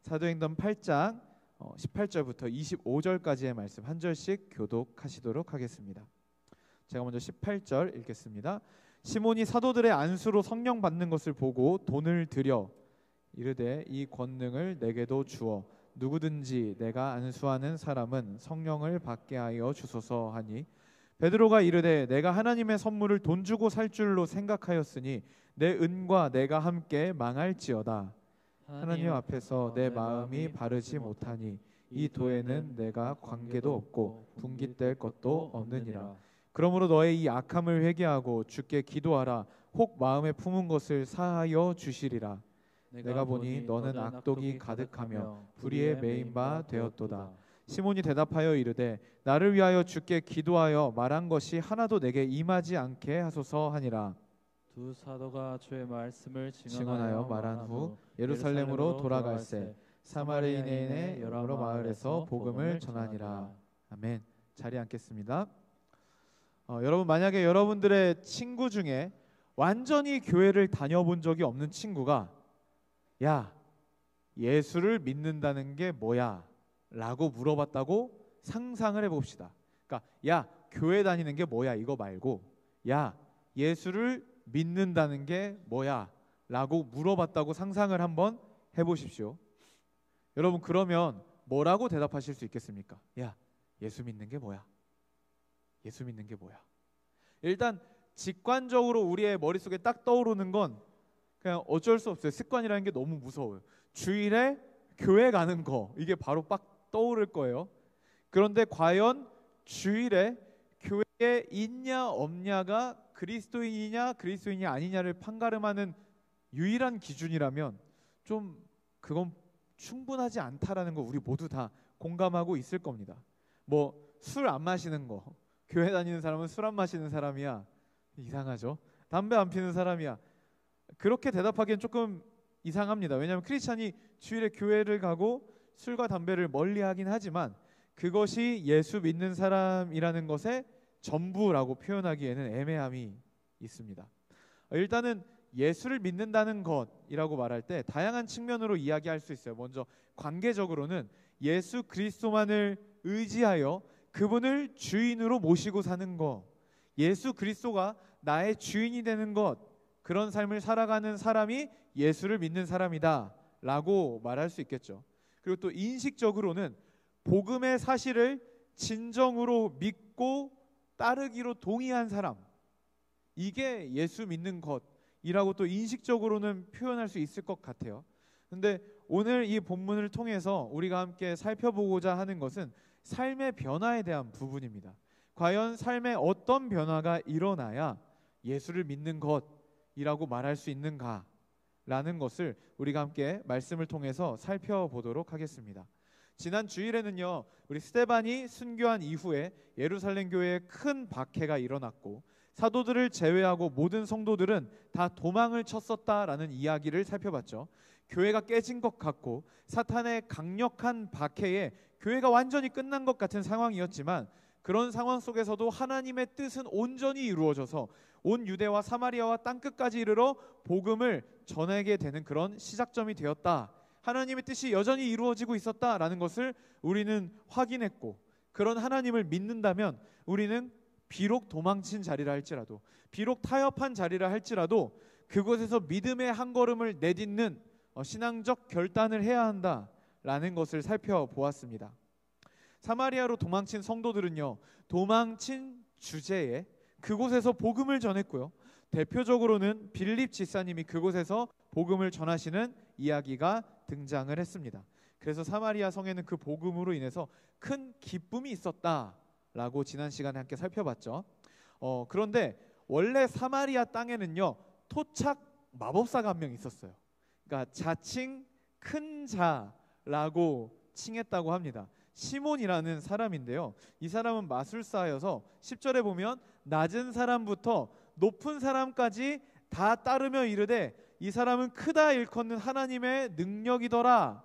사도행전 8장 18절부터 25절까지의 말씀 한 절씩 교독하시도록 하겠습니다. 제가 먼저 18절 읽겠습니다. 시몬이 사도들의 안수로 성령 받는 것을 보고 돈을 들여 이르되 이 권능을 내게도 주어 누구든지 내가 안수하는 사람은 성령을 받게 하여 주소서 하니 베드로가 이르되 내가 하나님의 선물을 돈 주고 살 줄로 생각하였으니 내 은과 내가 함께 망할지어다. 하나님 앞에서 내 마음이 바르지 못하니 이 도에는 내가 관계도 없고 분깃될 것도 없느니라. 그러므로 너의 이 악함을 회개하고 주께 기도하라. 혹 마음에 품은 것을 사하여 주시리라. 내가 보니 너는 악독이 가득하며 불의에 매인 바 되었도다. 시몬이 대답하여 이르되 나를 위하여 주께 기도하여 말한 것이 하나도 내게 임하지 않게 하소서 하니라. 두 사도가 주의 말씀을 증언하여 말한 후 예루살렘으로 돌아갈새 사마리아인의 여러 마을에서 복음을 전하니라. 아멘. 자리에 앉겠습니다. 여러분, 만약에 여러분들의 친구 중에 완전히 교회를 다녀본 적이 없는 친구가 야, 예수를 믿는다는 게 뭐야? 라고 물어봤다고 상상을 해봅시다. 그러니까 야, 교회 다니는 게 뭐야? 이거 말고 야, 예수를 믿는다는 게 뭐야? 라고 물어봤다고 상상을 한번 해보십시오. 여러분, 그러면 뭐라고 대답하실 수 있겠습니까? 야, 예수 믿는 게 뭐야? 예수 믿는 게 뭐야? 일단 직관적으로 우리의 머릿속에 딱 떠오르는 건 그냥 어쩔 수 없어요. 습관이라는 게 너무 무서워요. 주일에 교회 가는 거, 이게 바로 빡 떠오를 거예요. 그런데 과연 주일에 교회에 있냐 없냐가 그리스도인이냐 그리스도인이 아니냐를 판가름하는 유일한 기준이라면 좀 그건 충분하지 않다라는 거 우리 모두 다 공감하고 있을 겁니다. 뭐 술 안 마시는 거, 교회 다니는 사람은 술 안 마시는 사람이야, 이상하죠. 담배 안 피는 사람이야, 그렇게 대답하기엔 조금 이상합니다. 왜냐하면 크리스찬이 주일에 교회를 가고 술과 담배를 멀리하긴 하지만 그것이 예수 믿는 사람이라는 것의 전부라고 표현하기에는 애매함이 있습니다. 일단은 예수를 믿는다는 것이라고 말할 때 다양한 측면으로 이야기할 수 있어요. 먼저 관계적으로는 예수 그리스도만을 의지하여 그분을 주인으로 모시고 사는 것, 예수 그리스도가 나의 주인이 되는 것, 그런 삶을 살아가는 사람이 예수를 믿는 사람이다 라고 말할 수 있겠죠. 그리고 또 인식적으로는 복음의 사실을 진정으로 믿고 따르기로 동의한 사람, 이게 예수 믿는 것이라고 또 인식적으로는 표현할 수 있을 것 같아요. 근데 오늘 이 본문을 통해서 우리가 함께 살펴보고자 하는 것은 삶의 변화에 대한 부분입니다. 과연 삶에 어떤 변화가 일어나야 예수를 믿는 것이라고 말할 수 있는가라는 것을 우리가 함께 말씀을 통해서 살펴보도록 하겠습니다. 지난 주일에는요, 우리 스데반이 순교한 이후에 예루살렘 교회에 큰 박해가 일어났고 사도들을 제외하고 모든 성도들은 다 도망을 쳤었다라는 이야기를 살펴봤죠. 교회가 깨진 것 같고 사탄의 강력한 박해에 교회가 완전히 끝난 것 같은 상황이었지만 그런 상황 속에서도 하나님의 뜻은 온전히 이루어져서 온 유대와 사마리아와 땅끝까지 이르러 복음을 전하게 되는 그런 시작점이 되었다. 하나님의 뜻이 여전히 이루어지고 있었다라는 것을 우리는 확인했고, 그런 하나님을 믿는다면 우리는 비록 도망친 자리라 할지라도, 비록 타협한 자리라 할지라도 그곳에서 믿음의 한 걸음을 내딛는 신앙적 결단을 해야 한다라는 것을 살펴보았습니다. 사마리아로 도망친 성도들은요, 도망친 주제에 그곳에서 복음을 전했고요, 대표적으로는 빌립 지사님이 그곳에서 복음을 전하시는 이야기가 등장을 했습니다. 그래서 사마리아 성에는 그 복음으로 인해서 큰 기쁨이 있었다라고 지난 시간에 함께 살펴봤죠. 그런데 원래 사마리아 땅에는요, 토착 마법사가 한 명 있었어요. 그러니까 자칭 큰 자라고 칭했다고 합니다. 시몬이라는 사람인데요, 이 사람은 마술사여서 10절에 보면 낮은 사람부터 높은 사람까지 다 따르며 이르되 이 사람은 크다 일컫는 하나님의 능력이더라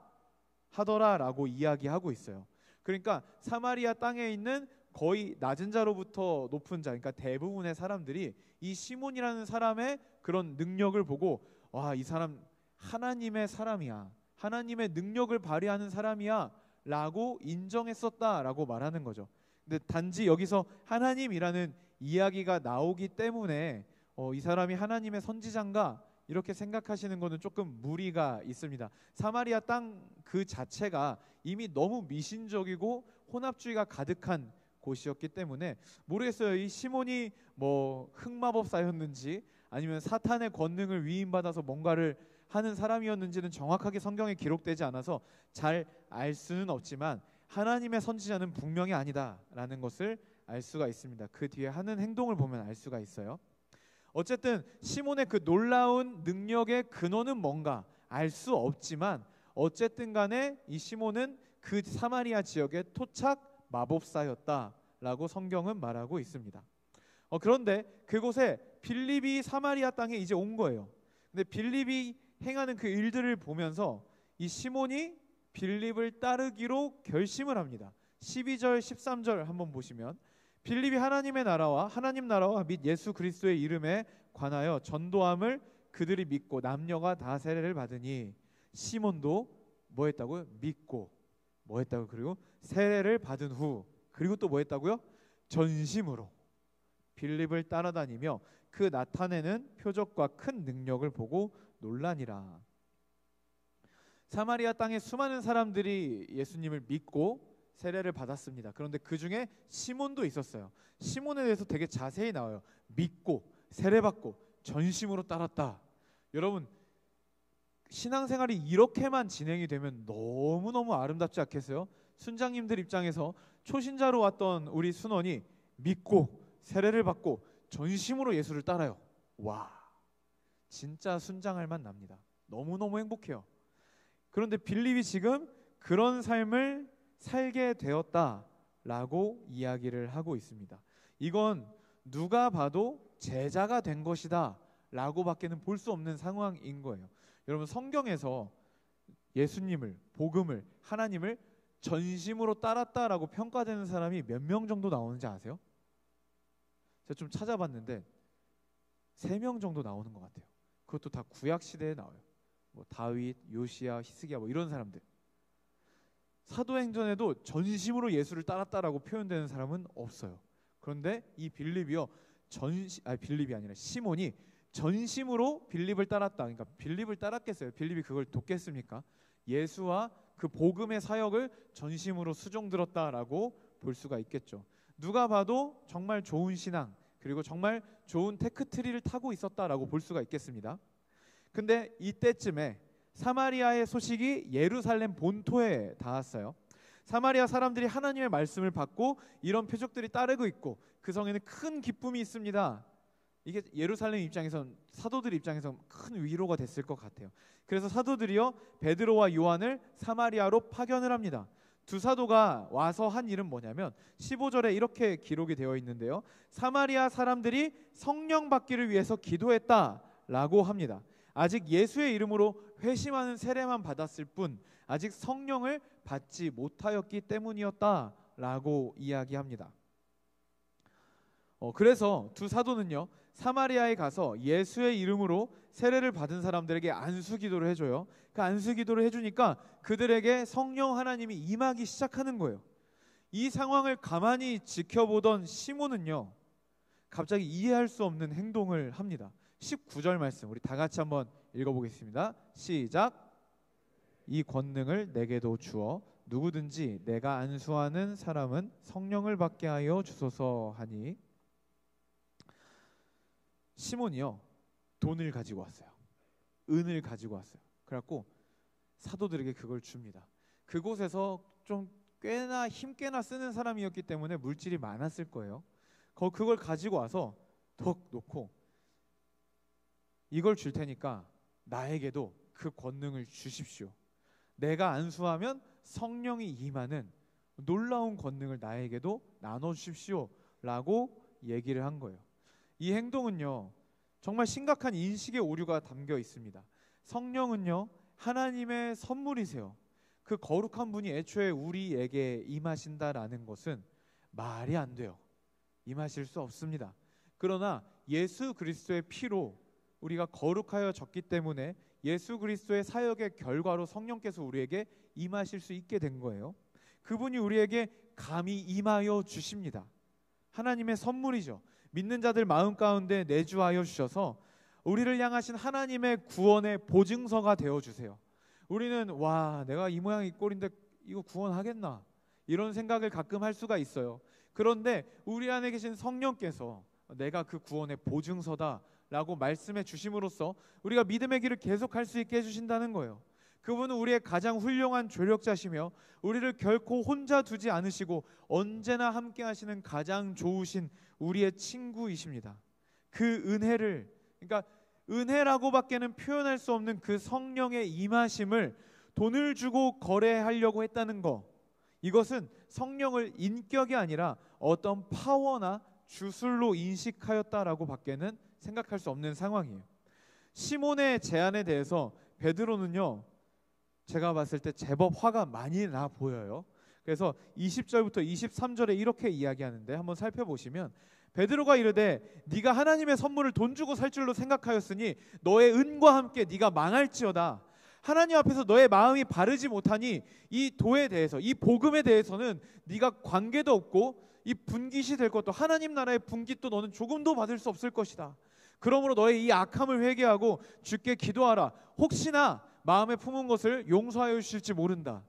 하더라라고 이야기하고 있어요. 그러니까 사마리아 땅에 있는 거의 낮은 자로부터 높은 자, 그러니까 대부분의 사람들이 이 시몬이라는 사람의 그런 능력을 보고 와, 이 사람 하나님의 사람이야, 하나님의 능력을 발휘하는 사람이야 라고 인정했었다라고 말하는 거죠. 근데 단지 여기서 하나님이라는 이야기가 나오기 때문에 이 사람이 하나님의 선지자인가 이렇게 생각하시는 것은 조금 무리가 있습니다. 사마리아 땅 그 자체가 이미 너무 미신적이고 혼합주의가 가득한 곳이었기 때문에 모르겠어요. 이 시몬이 뭐 흑마법사였는지 아니면 사탄의 권능을 위임받아서 뭔가를 하는 사람이었는지는 정확하게 성경에 기록되지 않아서 잘 알 수는 없지만 하나님의 선지자는 분명히 아니다라는 것을 알 수가 있습니다. 그 뒤에 하는 행동을 보면 알 수가 있어요. 어쨌든 시몬의 그 놀라운 능력의 근원은 뭔가 알 수 없지만 어쨌든 간에 이 시몬은 그 사마리아 지역의 토착 마법사였다라고 성경은 말하고 있습니다. 그런데 그곳에 빌립이 사마리아 땅에 이제 온 거예요. 근데 빌립이 행하는 그 일들을 보면서 이 시몬이 빌립을 따르기로 결심을 합니다. 12절 13절 한번 보시면 빌립이 하나님의 나라와 하나님 나라와 및 예수 그리스도의 이름에 관하여 전도함을 그들이 믿고 남녀가 다 세례를 받으니 시몬도 뭐 했다고요? 믿고 뭐 했다고 그리고 세례를 받은 후 그리고 또 뭐 했다고요? 전심으로 빌립을 따라다니며 그 나타내는 표적과 큰 능력을 보고 놀라니라. 사마리아 땅에 수많은 사람들이 예수님을 믿고 세례를 받았습니다. 그런데 그 중에 시몬도 있었어요. 시몬에 대해서 되게 자세히 나와요. 믿고 세례받고 전심으로 따랐다. 여러분 신앙생활이 이렇게만 진행이 되면 너무너무 아름답지 않겠어요? 순장님들 입장에서 초신자로 왔던 우리 순원이 믿고 세례를 받고 전심으로 예수를 따라요. 와, 진짜 순장할 만 납니다. 너무너무 행복해요. 그런데 빌립이 지금 그런 삶을 살게 되었다라고 이야기를 하고 있습니다. 이건 누가 봐도 제자가 된 것이다 라고 밖에는 볼 수 없는 상황인 거예요. 여러분 성경에서 예수님을, 복음을, 하나님을 전심으로 따랐다라고 평가되는 사람이 몇 명 정도 나오는지 아세요? 제가 좀 찾아봤는데 3명 정도 나오는 것 같아요. 그것도 다 구약 시대에 나와요. 뭐 다윗, 요시야, 히스기야 뭐 이런 사람들. 사도행전에도 전심으로 예수를 따랐다라고 표현되는 사람은 없어요. 그런데 이 빌립이요, 빌립이 아니라 시몬이 전심으로 빌립을 따랐다. 그러니까 빌립을 따랐겠어요? 빌립이 그걸 돕겠습니까? 예수와 그 복음의 사역을 전심으로 수종들었다라고 볼 수가 있겠죠. 누가 봐도 정말 좋은 신앙 그리고 정말 좋은 테크트리를 타고 있었다라고 볼 수가 있겠습니다. 근데 이때쯤에 사마리아의 소식이 예루살렘 본토에 닿았어요. 사마리아 사람들이 하나님의 말씀을 받고 이런 표적들이 따르고 있고 그 성에는 큰 기쁨이 있습니다. 이게 예루살렘 입장에선 사도들 입장에선 큰 위로가 됐을 것 같아요. 그래서 사도들이요 베드로와 요한을 사마리아로 파견을 합니다. 두 사도가 와서 한 일은 뭐냐면 15절에 이렇게 기록이 되어 있는데요. 사마리아 사람들이 성령 받기를 위해서 기도했다라고 합니다. 아직 예수의 이름으로 회심하는 세례만 받았을 뿐 아직 성령을 받지 못하였기 때문이었다라고 이야기합니다. 그래서 두 사도는요 사마리아에 가서 예수의 이름으로 세례를 받은 사람들에게 안수 기도를 해줘요. 그 안수 기도를 해주니까 그들에게 성령 하나님이 임하기 시작하는 거예요. 이 상황을 가만히 지켜보던 시몬은요 갑자기 이해할 수 없는 행동을 합니다. 19절 말씀 우리 다 같이 한번 읽어보겠습니다. 시작. 이 권능을 내게도 주어 누구든지 내가 안수하는 사람은 성령을 받게 하여 주소서 하니. 시몬이요 돈을 가지고 왔어요. 은을 가지고 왔어요. 그래갖고 사도들에게 그걸 줍니다. 그곳에서 좀 꽤나 힘께나 쓰는 사람이었기 때문에 물질이 많았을 거예요. 그걸 가지고 와서 덕 놓고 이걸 줄 테니까 나에게도 그 권능을 주십시오. 내가 안수하면 성령이 임하는 놀라운 권능을 나에게도 나눠주십시오 라고 얘기를 한 거예요. 이 행동은요 정말 심각한 인식의 오류가 담겨 있습니다. 성령은요 하나님의 선물이세요. 그 거룩한 분이 애초에 우리에게 임하신다라는 것은 말이 안 돼요. 임하실 수 없습니다. 그러나 예수 그리스도의 피로 우리가 거룩하여졌기 때문에 예수 그리스도의 사역의 결과로 성령께서 우리에게 임하실 수 있게 된 거예요. 그분이 우리에게 감히 임하여 주십니다. 하나님의 선물이죠. 믿는 자들 마음 가운데 내주하여 주셔서 우리를 향하신 하나님의 구원의 보증서가 되어주세요. 우리는 와, 내가 이 모양 이 꼴인데 이거 구원하겠나, 이런 생각을 가끔 할 수가 있어요. 그런데 우리 안에 계신 성령께서 내가 그 구원의 보증서다 라고 말씀해 주심으로써 우리가 믿음의 길을 계속할 수 있게 해주신다는 거예요. 그분은 우리의 가장 훌륭한 조력자시며 우리를 결코 혼자 두지 않으시고 언제나 함께 하시는 가장 좋으신 우리의 친구이십니다. 그 은혜를, 그러니까 은혜라고밖에는 표현할 수 없는 그 성령의 임하심을 돈을 주고 거래하려고 했다는 거, 이것은 성령을 인격이 아니라 어떤 파워나 주술로 인식하였다라고 밖에는 생각할 수 없는 상황이에요. 시몬의 제안에 대해서 베드로는요, 제가 봤을 때 제법 화가 많이 나 보여요. 그래서 20절부터 23절에 이렇게 이야기하는데 한번 살펴보시면, 베드로가 이르되 네가 하나님의 선물을 돈 주고 살 줄로 생각하였으니 너의 은과 함께 네가 망할지어다. 하나님 앞에서 너의 마음이 바르지 못하니 이 도에 대해서, 이 복음에 대해서는 네가 관계도 없고 이 분깃이 될 것도, 하나님 나라의 분깃도 너는 조금도 받을 수 없을 것이다. 그러므로 너의 이 악함을 회개하고 주께 기도하라. 혹시나 마음에 품은 것을 용서하여 주실지 모른다.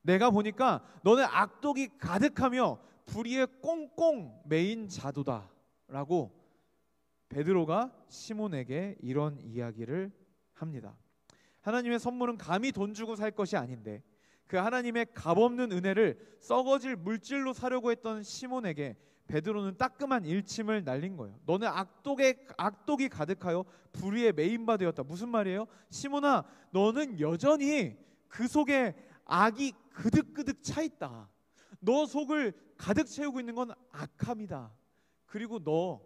내가 보니까 너는 악독이 가득하며 불의에 꽁꽁 매인 자도다 라고 베드로가 시몬에게 이런 이야기를 합니다. 하나님의 선물은 감히 돈 주고 살 것이 아닌데 그 하나님의 값없는 은혜를 썩어질 물질로 사려고 했던 시몬에게 베드로는 따끔한 일침을 날린 거예요. 너는 악독이 가득하여 불의에 매인바 되었다. 무슨 말이에요? 시몬아, 너는 여전히 그 속에 악이 그득그득 차 있다. 너 속을 가득 채우고 있는 건 악함이다. 그리고 너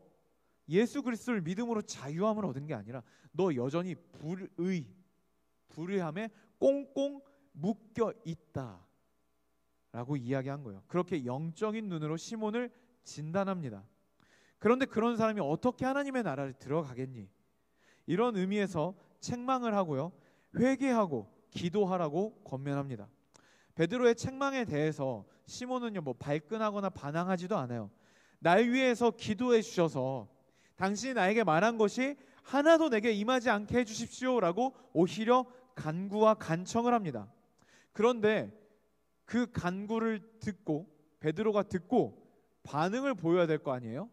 예수 그리스도를 믿음으로 자유함을 얻은 게 아니라 너 여전히 불의함에 꽁꽁 묶여 있다 라고 이야기한 거예요. 그렇게 영적인 눈으로 시몬을 진단합니다. 그런데 그런 사람이 어떻게 하나님의 나라를 들어가겠니? 이런 의미에서 책망을 하고요, 회개하고 기도하라고 권면합니다. 베드로의 책망에 대해서 시몬은요, 발끈하거나 반항하지도 않아요. 날 위해서 기도해 주셔서 당신이 나에게 말한 것이 하나도 내게 임하지 않게 해주십시오라고 오히려 간구와 간청을 합니다. 그런데 그 간구를 듣고 베드로가 듣고 반응을 보여야 될 거 아니에요?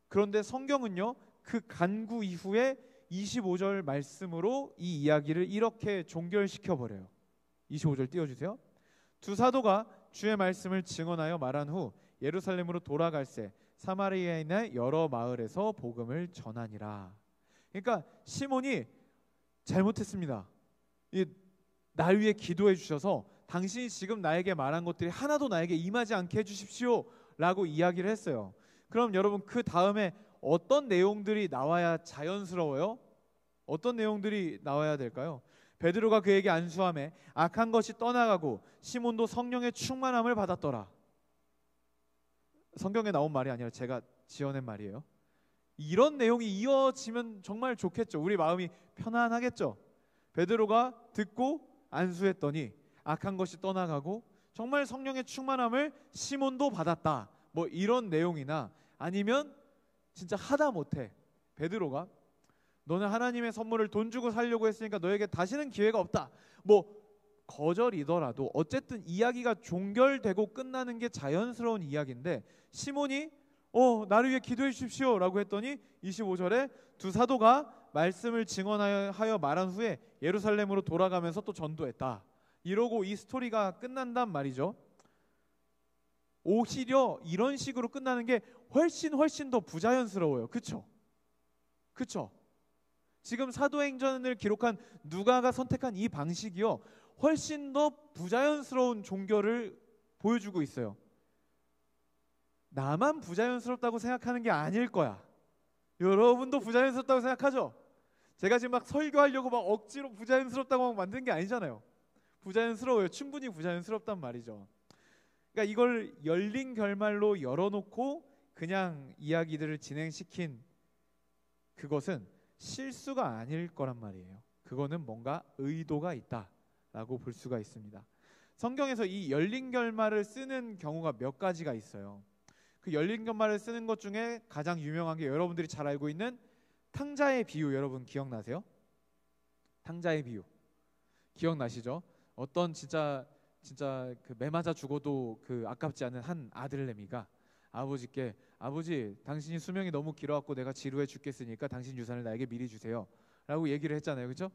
그런데 성경은요, 그 간구 이후에 25절 말씀으로 이 이야기를 이렇게 종결시켜 버려요. 25절 띄워주세요. 두 사도가 주의 말씀을 증언하여 말한 후 예루살렘으로 돌아갈새 사마리아에 있는 여러 마을에서 복음을 전하니라. 그러니까 시몬이 잘못했습니다. 날 위해 기도해 주셔서 당신이 지금 나에게 말한 것들이 하나도 나에게 임하지 않게 해주십시오 라고 이야기를 했어요. 그럼 여러분, 그 다음에 어떤 내용들이 나와야 자연스러워요? 어떤 내용들이 나와야 될까요? 베드로가 그에게 안수하매 악한 것이 떠나가고 시몬도 성령의 충만함을 받았더라. 성경에 나온 말이 아니라 제가 지어낸 말이에요. 이런 내용이 이어지면 정말 좋겠죠. 우리 마음이 편안하겠죠. 베드로가 듣고 안수했더니 악한 것이 떠나가고 정말 성령의 충만함을 시몬도 받았다. 이런 내용이나, 아니면 진짜 하다못해 베드로가 너는 하나님의 선물을 돈 주고 살려고 했으니까 너에게 다시는 기회가 없다. 거절이더라도 어쨌든 이야기가 종결되고 끝나는 게 자연스러운 이야기인데, 시몬이 나를 위해 기도해 주십시오 라고 했더니 25절에 두 사도가 말씀을 증언하여 말한 후에 예루살렘으로 돌아가면서 또 전도했다. 이러고 이 스토리가 끝난단 말이죠. 오히려 이런 식으로 끝나는 게 훨씬 더 부자연스러워요. 그쵸? 지금 사도행전을 기록한 누가가 선택한 이 방식이요, 훨씬 더 부자연스러운 종교를 보여주고 있어요. 나만 부자연스럽다고 생각하는 게 아닐 거야. 여러분도 부자연스럽다고 생각하죠? 제가 지금 막 설교하려고 막 억지로 부자연스럽다고 막 만든 게 아니잖아요. 부자연스러워요. 충분히 부자연스럽단 말이죠. 그러니까 이걸 열린 결말로 열어놓고 그냥 이야기들을 진행시킨 그것은 실수가 아닐 거란 말이에요. 그거는 뭔가 의도가 있다라고 볼 수가 있습니다. 성경에서 이 열린 결말을 쓰는 경우가 몇 가지가 있어요. 그 열린 결말을 쓰는 것 중에 가장 유명한 게 여러분들이 잘 알고 있는 탕자의 비유. 여러분 기억나세요? 탕자의 비유 기억나시죠? 어떤 진짜 그 매 맞아 죽어도 그 아깝지 않은 한 아들내미가 아버지께, 아버지 당신이 수명이 너무 길어갖고 내가 지루해 죽겠으니까 당신 유산을 나에게 미리 주세요 라고 얘기를 했잖아요. 그렇죠?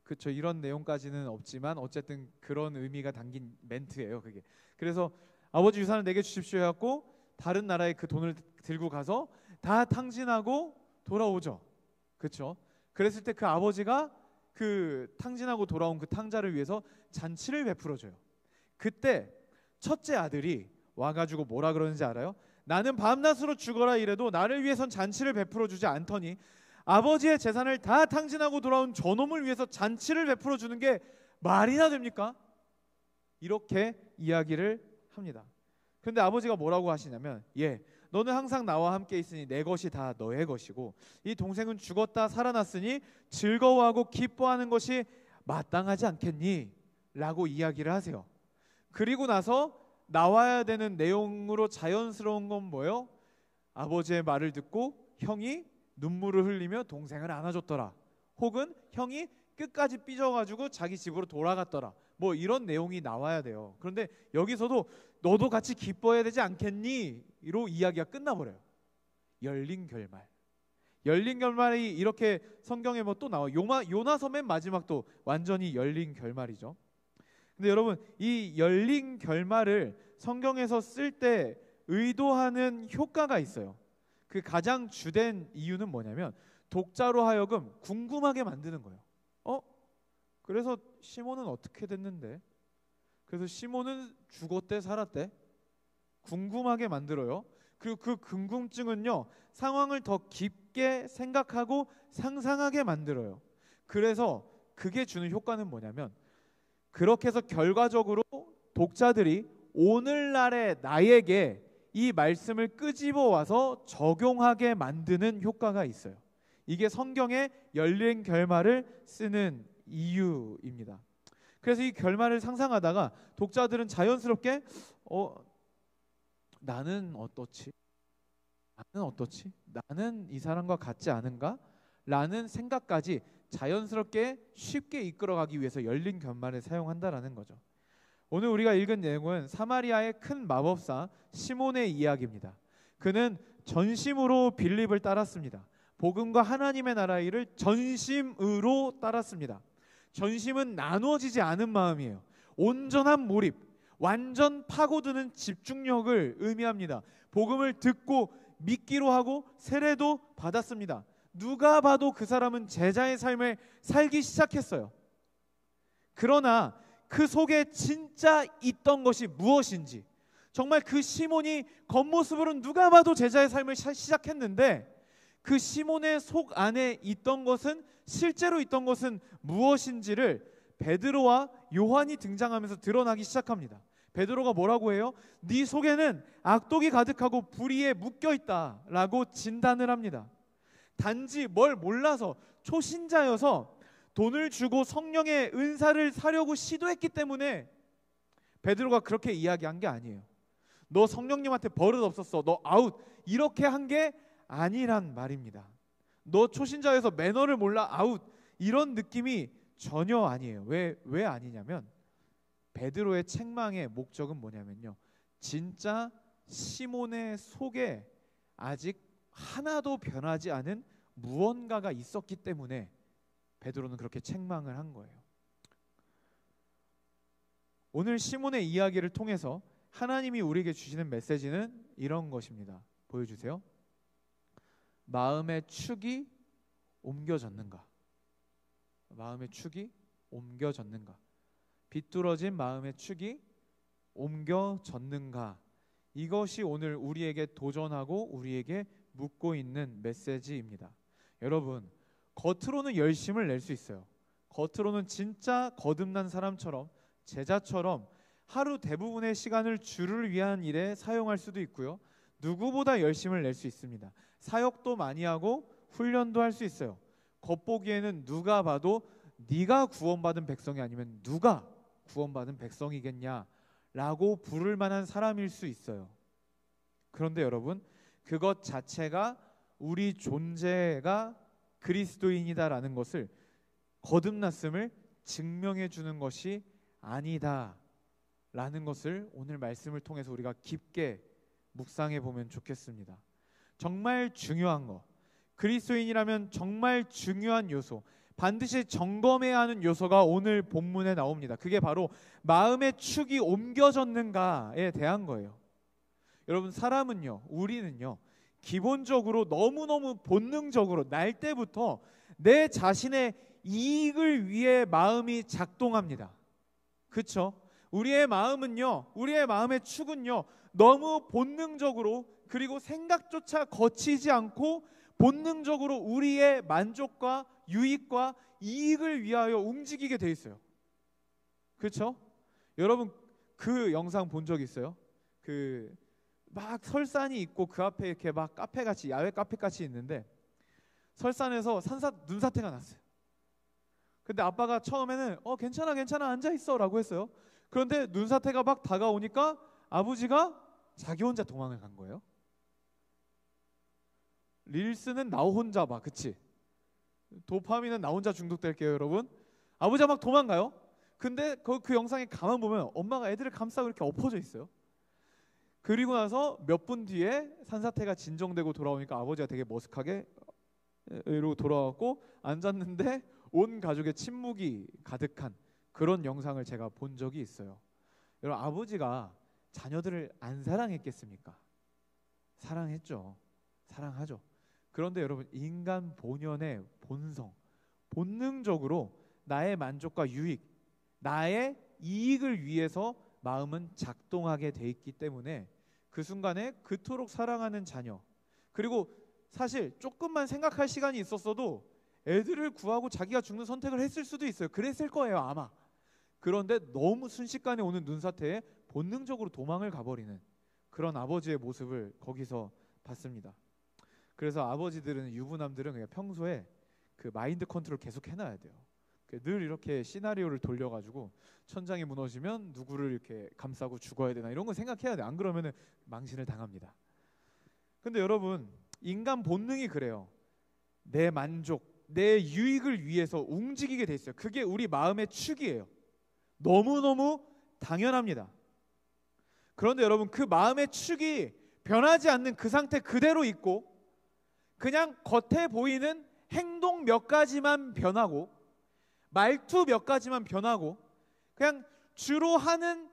그렇죠. 이런 내용까지는 없지만 어쨌든 그런 의미가 담긴 멘트예요 그게. 그래서 아버지 유산을 내게 주십시오 해갖고 다른 나라에 그 돈을 들고 가서 다 탕진하고 돌아오죠. 그렇죠? 그랬을 때 그 아버지가 그 탕진하고 돌아온 그 탕자를 위해서 잔치를 베풀어줘요. 그때 첫째 아들이 와가지고 뭐라 그러는지 알아요? 나는 밤낮으로 죽어라 이래도 나를 위해선 잔치를 베풀어주지 않더니 아버지의 재산을 다 탕진하고 돌아온 저놈을 위해서 잔치를 베풀어주는 게 말이나 됩니까? 이렇게 이야기를 합니다. 그런데 아버지가 뭐라고 하시냐면, 너는 항상 나와 함께 있으니 내 것이 다 너의 것이고 이 동생은 죽었다 살아났으니 즐거워하고 기뻐하는 것이 마땅하지 않겠니? 라고 이야기를 하세요. 그리고 나서 나와야 되는 내용으로 자연스러운 건 뭐예요? 아버지의 말을 듣고 형이 눈물을 흘리며 동생을 안아줬더라, 혹은 형이 끝까지 삐져가지고 자기 집으로 돌아갔더라, 뭐 이런 내용이 나와야 돼요. 그런데 여기서도 너도 같이 기뻐해야 되지 않겠니? 로 이야기가 끝나버려요. 열린 결말. 열린 결말이 이렇게 성경에 뭐 또 나와. 요나서 맨 마지막도 완전히 열린 결말이죠. 근데 여러분, 이 열린 결말을 성경에서 쓸 때 의도하는 효과가 있어요. 그 가장 주된 이유는 뭐냐면 독자로 하여금 궁금하게 만드는 거예요. 그래서 시몬은 어떻게 됐는데? 그래서 시몬은 죽었대 살았대? 궁금하게 만들어요. 그리고 그 궁금증은요, 상황을 더 깊게 생각하고 상상하게 만들어요. 그래서 그게 주는 효과는 뭐냐면, 그렇게 해서 결과적으로 독자들이 오늘날의 나에게 이 말씀을 끄집어 와서 적용하게 만드는 효과가 있어요. 이게 성경의 열린 결말을 쓰는 이유입니다. 그래서 이 결말을 상상하다가 독자들은 자연스럽게 나는 어떻지? 나는 어떻지? 나는 이 사람과 같지 않은가? 라는 생각까지 자연스럽게 쉽게 이끌어가기 위해서 열린 결말을 사용한다라는 거죠. 오늘 우리가 읽은 내용은 사마리아의 큰 마법사 시몬의 이야기입니다. 그는 전심으로 빌립을 따랐습니다. 복음과 하나님의 나라 일을 전심으로 따랐습니다. 전심은 나누어지지 않은 마음이에요. 온전한 몰입, 완전 파고드는 집중력을 의미합니다. 복음을 듣고 믿기로 하고 세례도 받았습니다. 누가 봐도 그 사람은 제자의 삶을 살기 시작했어요. 그러나 그 속에 진짜 있던 것이 무엇인지, 정말 그 시몬이 겉모습으로는 누가 봐도 제자의 삶을 시작했는데 그 시몬의 속 안에 있던 것은, 실제로 있던 것은 무엇인지를 베드로와 요한이 등장하면서 드러나기 시작합니다. 베드로가 뭐라고 해요? 네 속에는 악독이 가득하고 불의에 묶여있다 라고 진단을 합니다. 단지 뭘 몰라서, 초신자여서 돈을 주고 성령의 은사를 사려고 시도했기 때문에 베드로가 그렇게 이야기한 게 아니에요. 너 성령님한테 버릇 없었어, 너 아웃, 이렇게 한 게 아니란 말입니다. 너 초신자여서 매너를 몰라, 아웃, 이런 느낌이 전혀 아니에요. 왜 아니냐면 베드로의 책망의 목적은 뭐냐면요, 진짜 시몬의 속에 아직 하나도 변하지 않은 무언가가 있었기 때문에 베드로는 그렇게 책망을 한 거예요. 오늘 시몬의 이야기를 통해서 하나님이 우리에게 주시는 메시지는 이런 것입니다. 보여주세요. 마음의 축이 옮겨졌는가? 마음의 축이 옮겨졌는가? 비뚤어진 마음의 축이 옮겨졌는가? 이것이 오늘 우리에게 도전하고 우리에게 묻고 있는 메시지입니다. 여러분, 겉으로는 열심을 낼 수 있어요. 겉으로는 진짜 거듭난 사람처럼, 제자처럼 하루 대부분의 시간을 주를 위한 일에 사용할 수도 있고요, 누구보다 열심을 낼 수 있습니다. 사역도 많이 하고 훈련도 할 수 있어요. 겉보기에는 누가 봐도 네가 구원받은 백성이 아니면 누가 구원받은 백성이겠냐라고 부를 만한 사람일 수 있어요. 그런데 여러분, 그것 자체가 우리 존재가 그리스도인이다라는 것을, 거듭났음을 증명해 주는 것이 아니다라는 것을 오늘 말씀을 통해서 우리가 깊게 묵상해 보면 좋겠습니다. 정말 중요한 거, 그리스도인이라면 정말 중요한 요소, 반드시 점검해야 하는 요소가 오늘 본문에 나옵니다. 그게 바로 마음의 축이 옮겨졌는가에 대한 거예요. 여러분, 사람은요, 우리는요, 기본적으로 너무너무 본능적으로 날 때부터 내 자신의 이익을 위해 마음이 작동합니다. 그렇죠? 우리의 마음은요, 우리의 마음의 축은요, 너무 본능적으로, 그리고 생각조차 거치지 않고 본능적으로 우리의 만족과 유익과 이익을 위하여 움직이게 돼 있어요. 그렇죠? 여러분, 그 영상 본 적 있어요? 막 설산이 있고 그 앞에 이렇게 막 카페같이, 야외 카페같이 있는데 설산에서 눈사태가 났어요. 근데 아빠가 처음에는 괜찮아 앉아있어 라고 했어요. 그런데 눈사태가 막 다가오니까 아버지가 자기 혼자 도망을 간 거예요. 릴스는 나 혼자 봐, 그치? 도파민은 나 혼자 중독될게요, 여러분. 아버지가 막 도망가요. 근데 그 영상에 가만 보면 엄마가 애들을 감싸고 이렇게 엎어져 있어요. 그리고 나서 몇 분 뒤에 산사태가 진정되고 돌아오니까 아버지가 되게 머쓱하게 이러고 돌아왔고 앉았는데 온 가족의 침묵이 가득한 그런 영상을 제가 본 적이 있어요. 여러분, 아버지가 자녀들을 안 사랑했겠습니까? 사랑했죠. 사랑하죠. 그런데 여러분, 인간 본연의 본성, 본능적으로 나의 만족과 유익, 나의 이익을 위해서 마음은 작동하게 돼 있기 때문에 그 순간에 그토록 사랑하는 자녀, 그리고 사실 조금만 생각할 시간이 있었어도 애들을 구하고 자기가 죽는 선택을 했을 수도 있어요. 그랬을 거예요, 아마. 그런데 너무 순식간에 오는 눈사태에 본능적으로 도망을 가버리는 그런 아버지의 모습을 거기서 봤습니다. 그래서 아버지들은, 유부남들은 그냥 평소에 그 마인드 컨트롤 계속 해놔야 돼요. 늘 이렇게 시나리오를 돌려가지고 천장이 무너지면 누구를 이렇게 감싸고 죽어야 되나 이런 거 생각해야 돼. 안 그러면은 망신을 당합니다. 근데 여러분, 인간 본능이 그래요. 내 만족, 내 유익을 위해서 움직이게 돼 있어요. 그게 우리 마음의 축이에요. 너무너무 당연합니다. 그런데 여러분, 그 마음의 축이 변하지 않는 그 상태 그대로 있고 그냥 겉에 보이는 행동 몇 가지만 변하고 말투 몇 가지만 변하고 그냥 주로 하는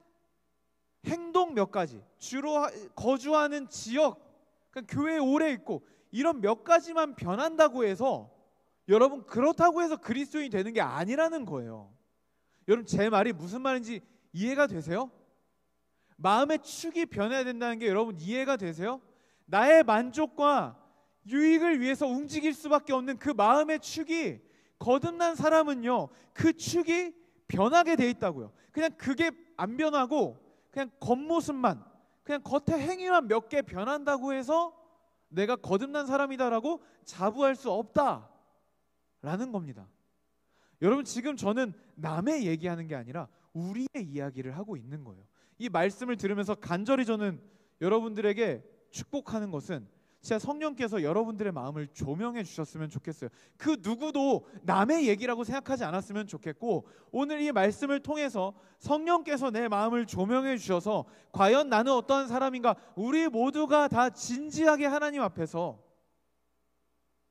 행동 몇 가지, 주로 거주하는 지역, 그냥 교회에 오래 있고 이런 몇 가지만 변한다고 해서 여러분, 그렇다고 해서 그리스도인이 되는 게 아니라는 거예요. 여러분, 제 말이 무슨 말인지 이해가 되세요? 마음의 축이 변해야 된다는 게 여러분 이해가 되세요? 나의 만족과 유익을 위해서 움직일 수밖에 없는 그 마음의 축이, 거듭난 사람은요, 그 축이 변하게 돼 있다고요. 그냥 그게 안 변하고 그냥 겉모습만, 그냥 겉의 행위만 몇 개 변한다고 해서 내가 거듭난 사람이다라고 자부할 수 없다라는 겁니다. 여러분, 지금 저는 남의 얘기하는 게 아니라 우리의 이야기를 하고 있는 거예요. 이 말씀을 들으면서 간절히 저는 여러분들에게 축복하는 것은 진짜 성령께서 여러분들의 마음을 조명해 주셨으면 좋겠어요. 그 누구도 남의 얘기라고 생각하지 않았으면 좋겠고, 오늘 이 말씀을 통해서 성령께서 내 마음을 조명해 주셔서 과연 나는 어떠한 사람인가, 우리 모두가 다 진지하게 하나님 앞에서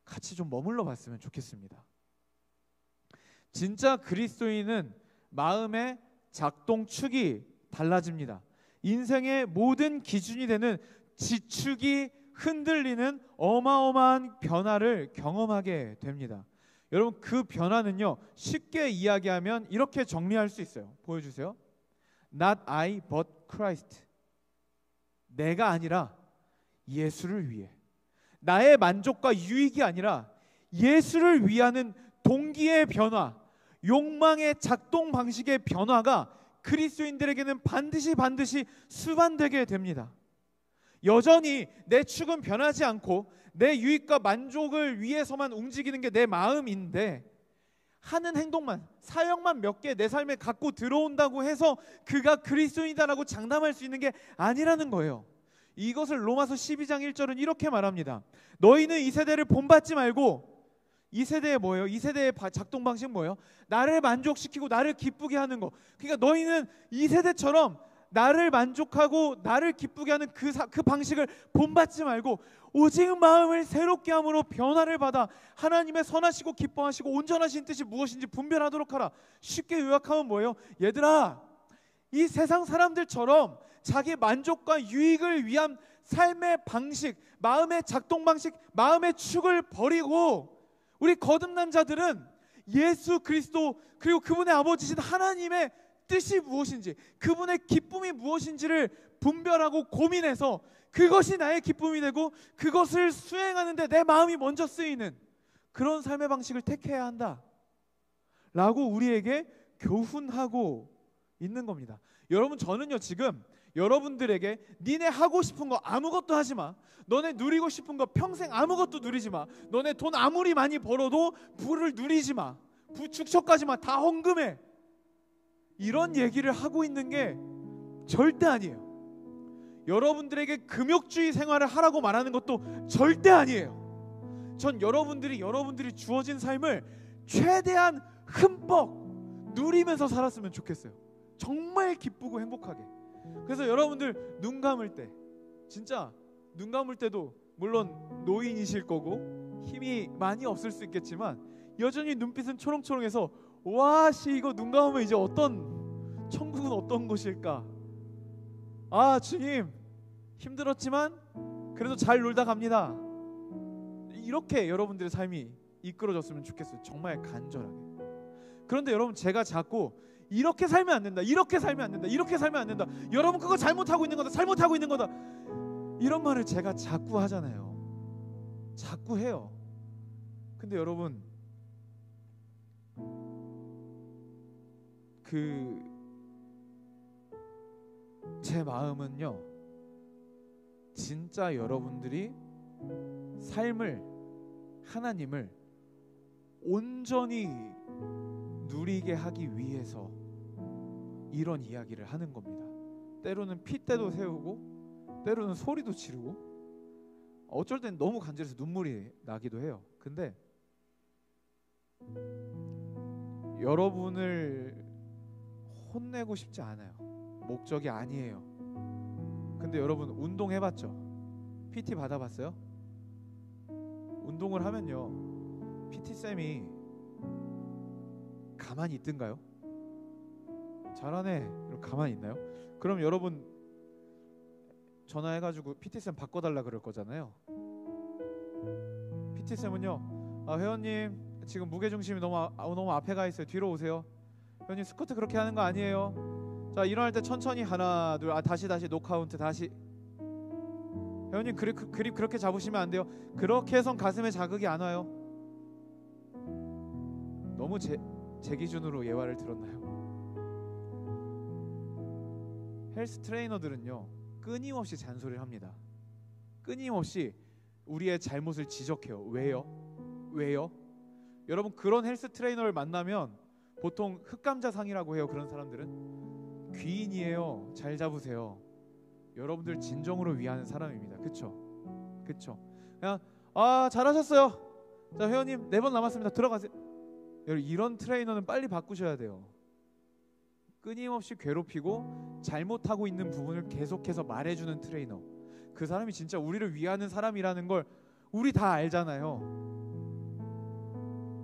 같이 좀 머물러 봤으면 좋겠습니다. 진짜 그리스도인은 마음의 작동축이 달라집니다. 인생의 모든 기준이 되는 지축이 흔들리는 어마어마한 변화를 경험하게 됩니다. 여러분, 그 변화는요, 쉽게 이야기하면 이렇게 정리할 수 있어요. 보여주세요. Not I but Christ. 내가 아니라 예수를 위해. 나의 만족과 유익이 아니라 예수를 위하는 동기의 변화, 욕망의 작동 방식의 변화가 그리스도인들에게는 반드시 수반되게 됩니다. 여전히 내 축은 변하지 않고 내 유익과 만족을 위해서만 움직이는 게 내 마음인데, 하는 행동만, 사역만 몇 개 내 삶에 갖고 들어온다고 해서 그가 그리스도인이다라고 장담할 수 있는 게 아니라는 거예요. 이것을 로마서 12장 1절은 이렇게 말합니다. 너희는 이 세대를 본받지 말고, 이 세대의 뭐예요? 이 세대의 작동 방식 뭐예요? 나를 만족시키고 나를 기쁘게 하는 거. 그러니까 너희는 이 세대처럼 나를 만족하고 나를 기쁘게 하는 그 방식을 본받지 말고 오직 마음을 새롭게 함으로 변화를 받아 하나님의 선하시고 기뻐하시고 온전하신 뜻이 무엇인지 분별하도록 하라. 쉽게 요약하면 뭐예요? 얘들아, 이 세상 사람들처럼 자기 만족과 유익을 위한 삶의 방식, 마음의 작동 방식, 마음의 축을 버리고 우리 거듭난 자들은 예수 그리스도 그리고 그분의 아버지신 하나님의 뜻이 무엇인지, 그분의 기쁨이 무엇인지를 분별하고 고민해서 그것이 나의 기쁨이 되고 그것을 수행하는데 내 마음이 먼저 쓰이는 그런 삶의 방식을 택해야 한다 라고 우리에게 교훈하고 있는 겁니다. 여러분, 저는요 지금 여러분들에게 니네 하고 싶은 거 아무것도 하지 마, 너네 누리고 싶은 거 평생 아무것도 누리지 마, 너네 돈 아무리 많이 벌어도 부를 누리지 마, 부 축적하지 마, 다 헌금해, 이런 얘기를 하고 있는 게 절대 아니에요. 여러분들에게 금욕주의 생활을 하라고 말하는 것도 절대 아니에요. 전 여러분들이 주어진 삶을 최대한 흠뻑 누리면서 살았으면 좋겠어요. 정말 기쁘고 행복하게. 그래서 여러분들 눈 감을 때, 진짜 눈 감을 때도 물론 노인이실 거고 힘이 많이 없을 수 있겠지만 여전히 눈빛은 초롱초롱해서 와, 씨, 이거 눈 감으면 이제 천국은 어떤 곳일까? 아, 주님, 힘들었지만 그래도 잘 놀다 갑니다. 이렇게 여러분들의 삶이 이끌어졌으면 좋겠어요. 정말 간절하게. 그런데 여러분, 제가 자꾸 이렇게 살면 안 된다, 이렇게 살면 안 된다, 이렇게 살면 안 된다, 여러분 그거 잘못하고 있는 거다, 잘못하고 있는 거다, 이런 말을 제가 자꾸 하잖아요. 자꾸 해요. 근데 여러분, 제 마음은요, 진짜 여러분들이 삶을, 하나님을 온전히 누리게 하기 위해서 이런 이야기를 하는 겁니다. 때로는 핏대도 세우고 때로는 소리도 지르고 어쩔 땐 너무 간절해서 눈물이 나기도 해요. 근데 여러분을 혼내고 싶지 않아요. 목적이 아니에요. 근데 여러분, 운동해봤죠? PT 받아봤어요? 운동을 하면요, PT쌤이 가만히 있든가요? 잘하네, 이러고 가만히 있나요? 그럼 여러분 전화해가지고 PT쌤 바꿔달라 그럴 거잖아요. PT쌤은요, 회원님 지금 무게중심이 너무 앞에 가 있어요, 뒤로 오세요. 회원님 스쿼트 그렇게 하는 거 아니에요. 자, 일어날 때 천천히 하나 둘, 다시 노카운트 다시. 회원님 그립 그렇게 잡으시면 안 돼요. 그렇게 해선 가슴에 자극이 안 와요. 너무 제 기준으로 예화를 들었나요? 헬스 트레이너들은요, 끊임없이 잔소리를 합니다. 끊임없이 우리의 잘못을 지적해요. 왜요? 여러분, 그런 헬스 트레이너를 만나면 보통 흑감자상이라고 해요. 그런 사람들은 귀인이에요. 잘 잡으세요. 여러분들 진정으로 위하는 사람입니다. 그쵸? 그냥 잘하셨어요. 자, 회원님 4번 남았습니다. 들어가세요. 여러분, 이런 트레이너는 빨리 바꾸셔야 돼요. 끊임없이 괴롭히고 잘못하고 있는 부분을 계속해서 말해주는 트레이너, 그 사람이 진짜 우리를 위하는 사람이라는 걸 우리 다 알잖아요.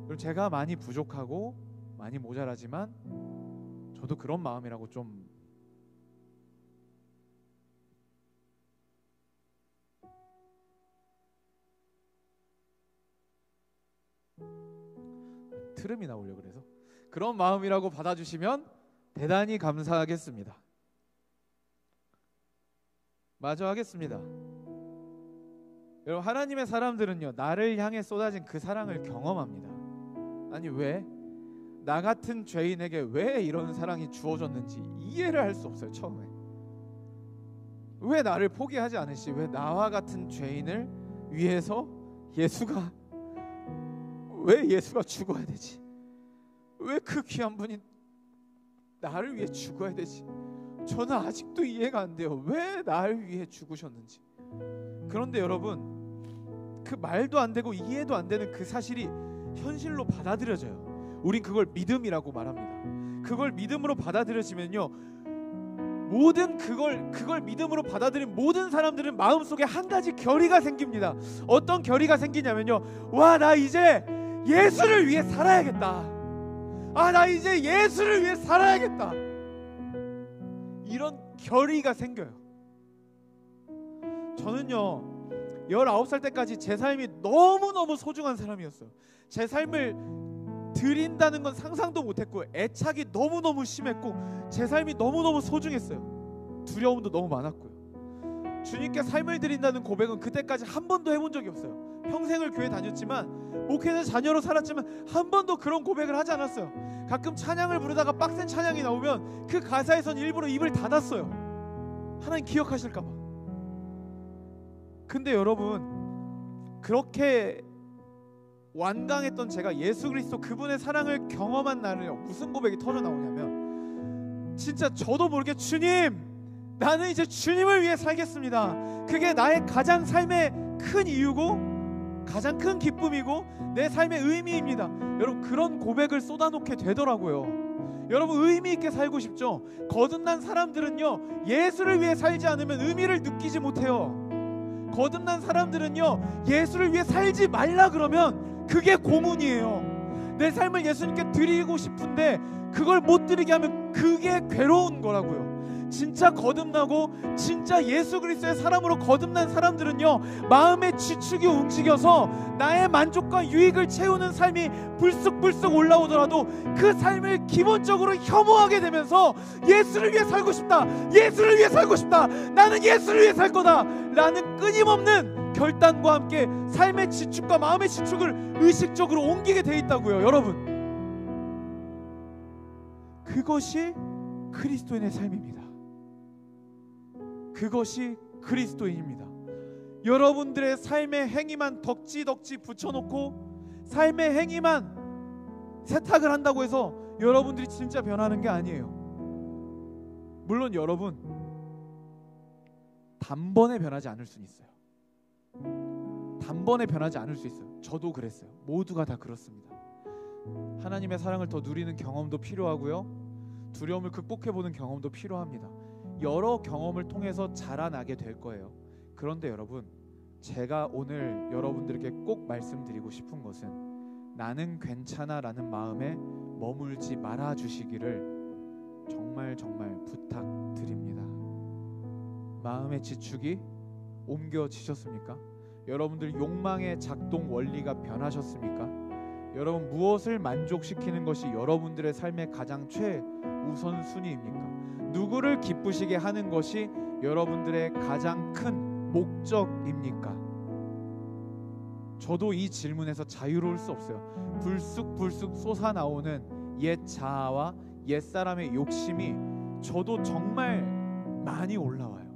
그리고 제가 많이 부족하고 많이 모자라지만 저도 그런 마음이라고 좀 트름이 나오려고 그래서 그런 마음이라고 받아주시면 대단히 감사하겠습니다. 마저 하겠습니다. 여러분, 하나님의 사람들은요, 나를 향해 쏟아진 그 사랑을 경험합니다. 아니, 왜? 나 같은 죄인에게 왜 이런 사랑이 주어졌는지 이해를 할 수 없어요. 처음에 왜 나를 포기하지 않으시? 왜 나와 같은 죄인을 위해서 예수가 죽어야 되지? 왜 그 귀한 분이 나를 위해 죽어야 되지? 저는 아직도 이해가 안 돼요. 왜 나를 위해 죽으셨는지. 그런데 여러분, 그 말도 안 되고 이해도 안 되는 그 사실이 현실로 받아들여져요. 우린 그걸 믿음이라고 말합니다. 그걸 믿음으로 받아들여지면요, 모든 그걸 믿음으로 받아들인 모든 사람들은 마음속에 한 가지 결의가 생깁니다. 어떤 결의가 생기냐면요, 와, 나 이제 예수를 위해 살아야겠다. 아, 나 이제 예수를 위해 살아야겠다. 이런 결의가 생겨요. 저는요, 19살 때까지 제 삶이 너무너무 소중한 사람이었어요. 제 삶을 드린다는 건 상상도 못했고, 애착이 너무너무 심했고, 제 삶이 너무너무 소중했어요. 두려움도 너무 많았고요. 주님께 삶을 드린다는 고백은 그때까지 한 번도 해본 적이 없어요. 평생을 교회 다녔지만, 목회자 자녀로 살았지만 한 번도 그런 고백을 하지 않았어요. 가끔 찬양을 부르다가 빡센 찬양이 나오면 그 가사에선 일부러 입을 닫았어요. 하나님 기억하실까 봐. 근데 여러분, 그렇게 완강했던 제가 예수 그리스도 그분의 사랑을 경험한 날은요, 무슨 고백이 터져 나오냐면, 진짜 저도 모르게 주님, 나는 이제 주님을 위해 살겠습니다. 그게 나의 가장 삶의 큰 이유고 가장 큰 기쁨이고 내 삶의 의미입니다. 여러분, 그런 고백을 쏟아놓게 되더라고요. 여러분, 의미 있게 살고 싶죠? 거듭난 사람들은요, 예수를 위해 살지 않으면 의미를 느끼지 못해요. 거듭난 사람들은요, 예수를 위해 살지 말라 그러면 그게 고문이에요. 내 삶을 예수님께 드리고 싶은데 그걸 못 드리게 하면 그게 괴로운 거라고요. 진짜 거듭나고 진짜 예수 그리스도의 사람으로 거듭난 사람들은요, 마음의 지축이 움직여서 나의 만족과 유익을 채우는 삶이 불쑥불쑥 올라오더라도 그 삶을 기본적으로 혐오하게 되면서 예수를 위해 살고 싶다, 예수를 위해 살고 싶다, 나는 예수를 위해 살 거다 라는 끊임없는 결단과 함께 삶의 지축과 마음의 지축을 의식적으로 옮기게 돼 있다고요. 여러분, 그것이 그리스도인의 삶입니다. 그것이 그리스도인입니다. 여러분들의 삶의 행위만 덕지덕지 붙여놓고 삶의 행위만 세탁을 한다고 해서 여러분들이 진짜 변하는 게 아니에요. 물론 여러분, 단번에 변하지 않을 수는 있어요. 단번에 변하지 않을 수 있어요. 저도 그랬어요. 모두가 다 그렇습니다. 하나님의 사랑을 더 누리는 경험도 필요하고요, 두려움을 극복해보는 경험도 필요합니다. 여러 경험을 통해서 자라나게 될 거예요. 그런데 여러분, 제가 오늘 여러분들에게 꼭 말씀드리고 싶은 것은, 나는 괜찮아 라는 마음에 머물지 말아 주시기를 정말 부탁드립니다. 마음의 지축이 옮겨지셨습니까? 여러분들 욕망의 작동 원리가 변하셨습니까? 여러분, 무엇을 만족시키는 것이 여러분들의 삶의 가장 최우선순위입니까? 누구를 기쁘시게 하는 것이 여러분들의 가장 큰 목적입니까? 저도 이 질문에서 자유로울 수 없어요. 불쑥불쑥 솟아나오는 옛 자아와 옛사람의 욕심이 저도 정말 많이 올라와요.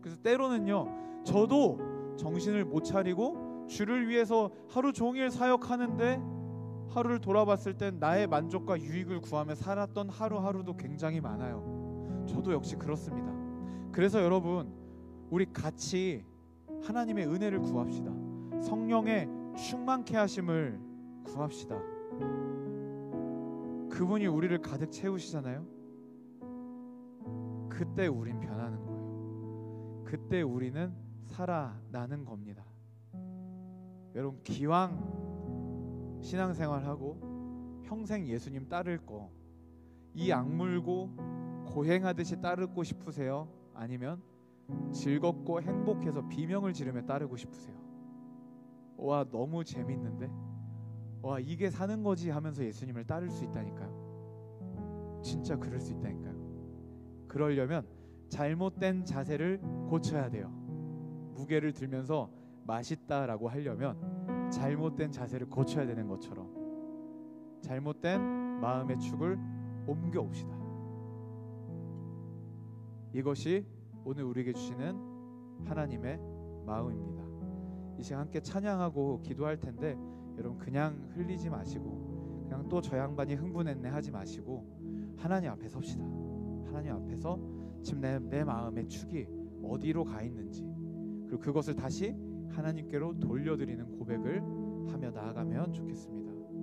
그래서 때로는요, 저도 정신을 못 차리고 주를 위해서 하루 종일 사역하는데 하루를 돌아봤을 땐 나의 만족과 유익을 구하며 살았던 하루하루도 굉장히 많아요. 저도 역시 그렇습니다. 그래서 여러분, 우리 같이 하나님의 은혜를 구합시다. 성령의 충만케 하심을 구합시다. 그분이 우리를 가득 채우시잖아요. 그때 우린 변하는 거예요. 그때 우리는 살아나는 겁니다. 여러분, 기왕 신앙생활하고 평생 예수님 따를 거, 이 악물고 고행하듯이 따르고 싶으세요? 아니면 즐겁고 행복해서 비명을 지르며 따르고 싶으세요? 와, 너무 재밌는데? 와, 이게 사는 거지 하면서 예수님을 따를 수 있다니까요. 진짜 그럴 수 있다니까요. 그러려면 잘못된 자세를 고쳐야 돼요. 무게를 들면서 맛있다라고 하려면 잘못된 자세를 고쳐야 되는 것처럼 잘못된 마음의 축을 옮겨옵시다. 이것이 오늘 우리에게 주시는 하나님의 마음입니다. 이 시간 함께 찬양하고 기도할 텐데 여러분 그냥 흘리지 마시고 그냥 또 저 양반이 흥분했네 하지 마시고 하나님 앞에 섭시다. 하나님 앞에서 지금 내 마음의 축이 어디로 가 있는지 그리고 그것을 다시 하나님께로 돌려드리는 고백을 하며 나아가면 좋겠습니다.